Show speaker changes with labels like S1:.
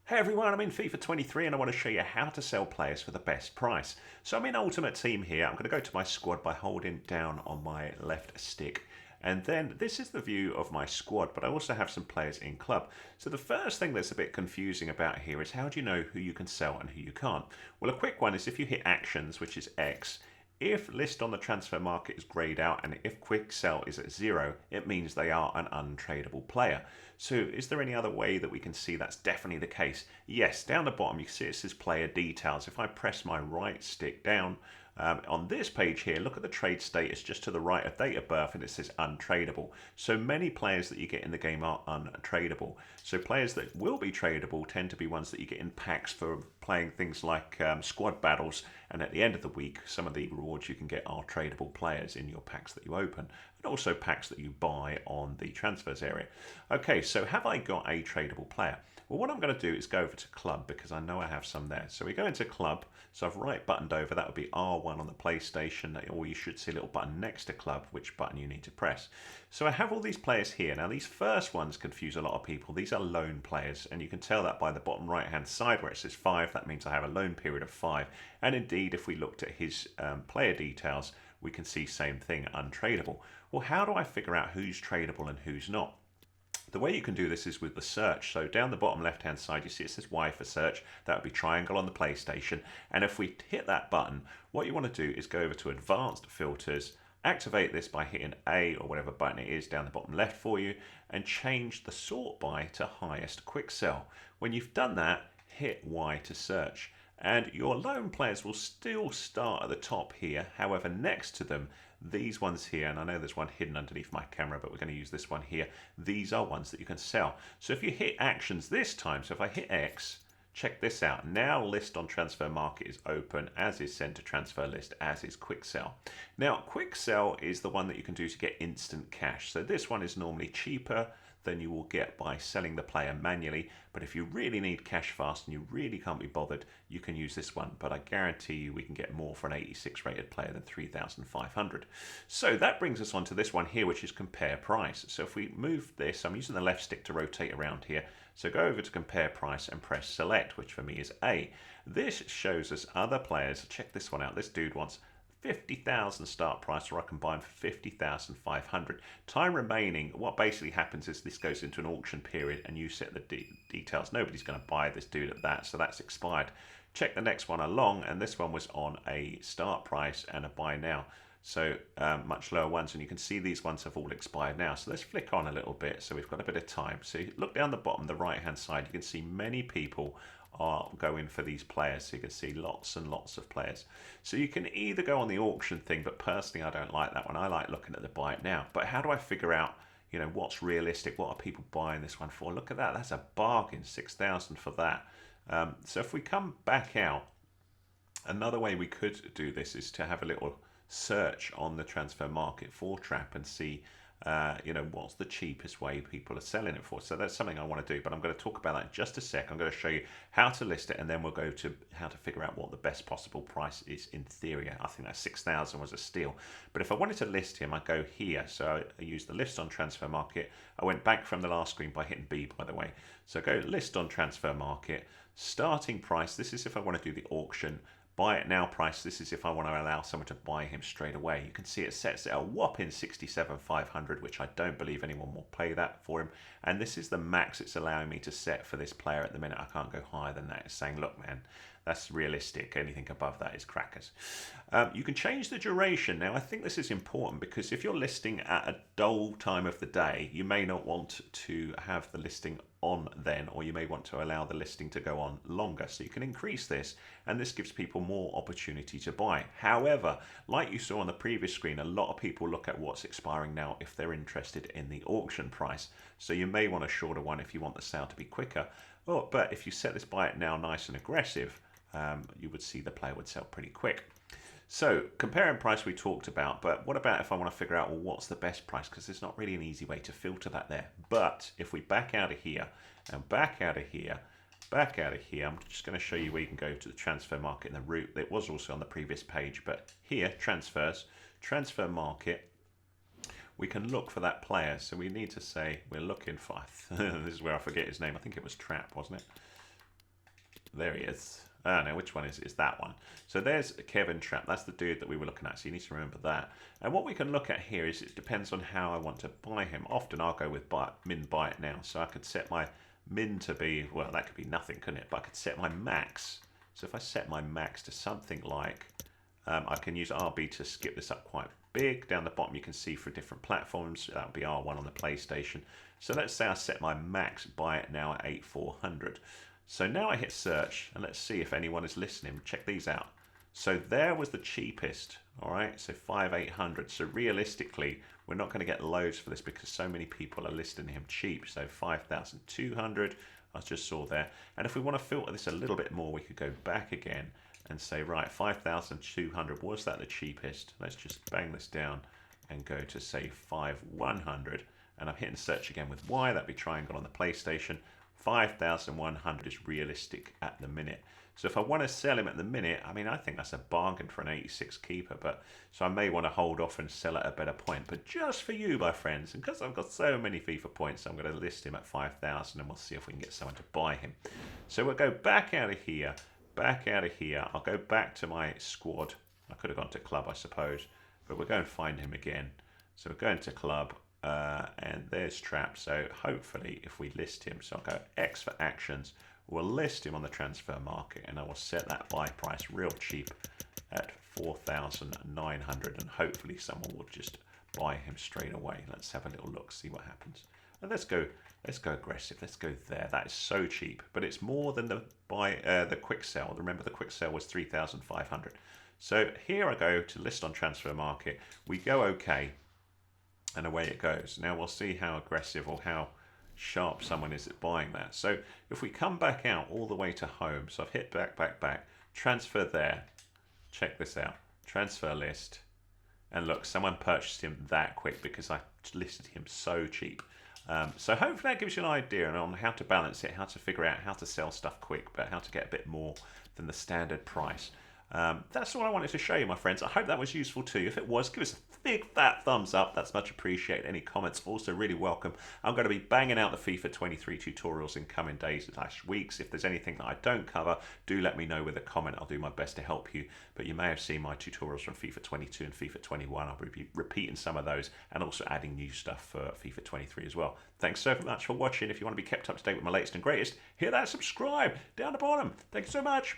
S1: Hey everyone, I'm in FIFA 23 and I want to show you how to sell players for the best price. So I'm in Ultimate Team here. I'm going to go to my squad by holding down on my left stick. And then this is the view of my squad, but I also have some players in club. So the first thing that's a bit confusing about here is how do you know who you can sell and who you can't? Well, a quick one is if you hit actions, which is X, if list on the transfer market is grayed out and if quick sell is at 0, it means they are an untradeable player. So is there any other way that we can see that's definitely the case? Yes, down the bottom you can see it says player details. If I press my right stick down, on this page here, look at the trade status just to the right of date of birth and it says untradeable. So many players that you get in the game are untradeable. So players that will be tradable tend to be ones that you get in packs for playing things like squad battles, and at the end of the week some of the rewards you can get are tradable players in your packs that you open, and also packs that you buy on the transfers area. Okay, so have I got a tradable player? Well, what I'm going to do is go over to club because I know I have some there. So we go into club. So I've right buttoned over. That would be R1 on the PlayStation, or you should see a little button next to club, which button you need to press. So I have all these players here. Now these first ones confuse a lot of people. These are loan players, and you can tell that by the bottom right hand side where it says 5. That means I have a loan period of 5. And indeed, if we looked at his player details, we can see same thing, untradeable. Well, how do I figure out who's tradable and who's not? The way you can do this is with the search. So down the bottom left hand side you see it says Y for search. That would be triangle on the PlayStation. And if we hit that button, what you want to do is go over to advanced filters, activate this by hitting A or whatever button it is down the bottom left for you, and change the sort by to highest quick sell. When you've done that, hit Y to search. And your loan players will still start at the top here. However, next to them, these ones here, and I know there's one hidden underneath my camera, but we're going to use this one here. These are ones that you can sell. So if you hit actions this time, so if I hit X, check this out. Now list on transfer market is open, as is send to transfer list, as is quick sell. Now quick sell is the one that you can do to get instant cash. So this one is normally cheaper than you will get by selling the player manually. But if you really need cash fast and you really can't be bothered, you can use this one. But I guarantee you we can get more for an 86 rated player than 3,500. So that brings us on to this one here, which is compare price. So if we move this, I'm using the left stick to rotate around here. So go over to compare price and press select, which for me is A. This shows us other players. Check this one out. This dude wants 50,000 start price, or I can buy them for 50,500. Time remaining, what basically happens is this goes into an auction period and you set the details. Nobody's going to buy this dude at that, so that's expired. Check the next one along, and this one was on a start price and a buy now. So much lower ones, and you can see these ones have all expired now. So let's flick on a little bit so we've got a bit of time. So look down the bottom, the right hand side, you can see many people are going for these players. So you can see lots and lots of players. So you can either go on the auction thing, but personally I don't like that one. I like looking at the buy it now. But how do I figure out, you know, what's realistic? What are people buying this one for? Look at that, that's a bargain, 6,000 for that. So if we come back out, another way we could do this is to have a little search on the transfer market for Trap and see you know, what's the cheapest way people are selling it for. So that's something I want to do, but I'm going to talk about that in just a sec. I'm going to show you how to list it, and then we'll go to how to figure out what the best possible price is in theory. I think that 6,000 was a steal. But if I wanted to list him, I go here. So I use the list on transfer market. I went back from the last screen by hitting B, by the way. So go list on transfer market, starting price. This is if I want to do the auction. Buy it now price, this is if I want to allow someone to buy him straight away. You can see it sets it a whopping 67,500, which I don't believe anyone will pay that for him. And this is the max it's allowing me to set for this player at the minute. I can't go higher than that. It's saying, look, man, that's realistic. Anything above that is crackers. You can change the duration. Now, I think this is important because if you're listing at a dull time of the day, you may not want to have the listing on then, or you may want to allow the listing to go on longer. So you can increase this, and this gives people more opportunity to buy. However, like you saw on the previous screen, a lot of people look at what's expiring now if they're interested in the auction price. So you may want a shorter one if you want the sale to be quicker. But if you set this buy it now nice and aggressive, you would see the player would sell pretty quick. So comparing price we talked about, but what about if I want to figure out, well, what's the best price? Because there's not really an easy way to filter that there. But if we back out of here and back out of here, back out of here, I'm just going to show you where you can go to the transfer market and the route. It was also on the previous page, but here, transfers, transfer market, we can look for that player. So we need to say we're looking for, this is where I forget his name. I think it was Trap, wasn't it? There he is. Oh no, which one is it? It's that one. So there's Kevin Trapp. That's the dude that we were looking at. So you need to remember that. And what we can look at here is it depends on how I want to buy him. Often I'll go with min buy it now. So I could set my min to be, well, that could be nothing, couldn't it? But I could set my max. So if I set my max to something like, I can use RB to skip this up quite big. Down the bottom you can see for different platforms. That would be R1 on the PlayStation. So let's say I set my max buy it now at 8400. So now I hit search and let's see if anyone is listening. Check these out. So there was the cheapest, all right? So 5,800. So realistically, we're not going to get loads for this because so many people are listing him cheap. So 5,200, I just saw there. And if we want to filter this a little bit more, we could go back again and say, right, 5,200, was that the cheapest? Let's just bang this down and go to say 5,100. And I'm hitting search again with Y, that'd be triangle on the PlayStation. 5,100 is realistic at the minute. So if I want to sell him at the minute, I mean, I think that's a bargain for an 86 keeper, but so I may want to hold off and sell at a better point. But just for you, my friends, and because I've got so many FIFA points, I'm going to list him at 5,000 and we'll see if we can get someone to buy him. So we'll go back out of here, I'll go back to my squad. I could have gone to club, I suppose, but we'll go and find him again. So we're going to club. And there's Trap. So hopefully if we list him, so I'll go X for actions, we'll list him on the transfer market and I will set that buy price real cheap at 4,900 and hopefully someone will just buy him straight away. Let's have a little look, see what happens. And let's go aggressive. Let's go there. That is so cheap, but it's more than the quick sell. Remember the quick sell was 3,500. So here I go to list on transfer market. We go OK. And away it goes. Now we'll see how aggressive or how sharp someone is at buying that. So if we come back out all the way to home, so I've hit back, transfer there. Check this out. Transfer list. And look, someone purchased him that quick because I listed him so cheap. So hopefully that gives you an idea on how to balance it, how to figure out how to sell stuff quick, but how to get a bit more than the standard price. That's all I wanted to show you, my friends. I hope that was useful to you. If it was, give us a big fat thumbs up. That's much appreciated. Any comments also really welcome. I'm going to be banging out the FIFA 23 tutorials in coming days/weeks. If there's anything that I don't cover, do let me know with a comment. I'll do my best to help you. But you may have seen my tutorials from FIFA 22 and FIFA 21. I'll be repeating some of those and also adding new stuff for FIFA 23 as well. Thanks so much for watching. If you want to be kept up to date with my latest and greatest, hit that subscribe down the bottom. Thank you so much.